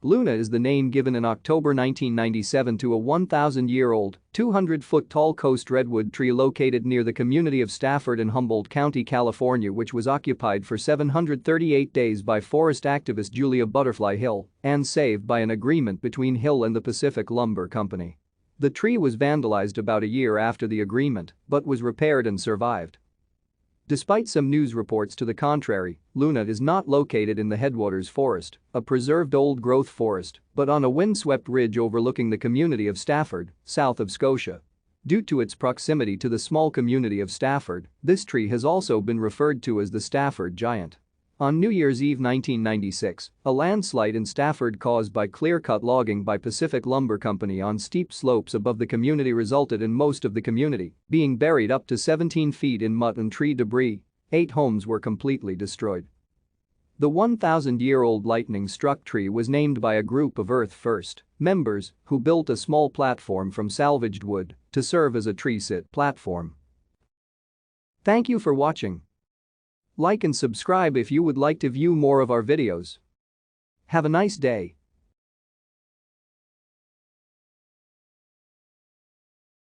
Luna is the name given in October 1997 to a 1,000-year-old, 200-foot-tall coast redwood tree located near the community of Stafford in Humboldt County, California, which was occupied for 738 days by forest activist Julia Butterfly Hill and saved by an agreement between Hill and the Pacific Lumber Company. The tree was vandalized about a year after the agreement but was repaired and survived. Despite some news reports to the contrary, Luna is not located in the Headwaters Forest, a preserved old-growth forest, but on a windswept ridge overlooking the community of Stafford, south of Scotia. Due to its proximity to the small community of Stafford, this tree has also been referred to as the Stafford Giant. On New Year's Eve 1996, a landslide in Stafford caused by clear-cut logging by Pacific Lumber Company on steep slopes above the community resulted in most of the community being buried up to 17 feet in mud and tree debris. 8 homes were completely destroyed. The 1,000-year-old lightning-struck tree was named by a group of Earth First members who built a small platform from salvaged wood to serve as a tree-sit platform. Thank you for watching. Like and subscribe if you would like to view more of our videos. Have a nice day.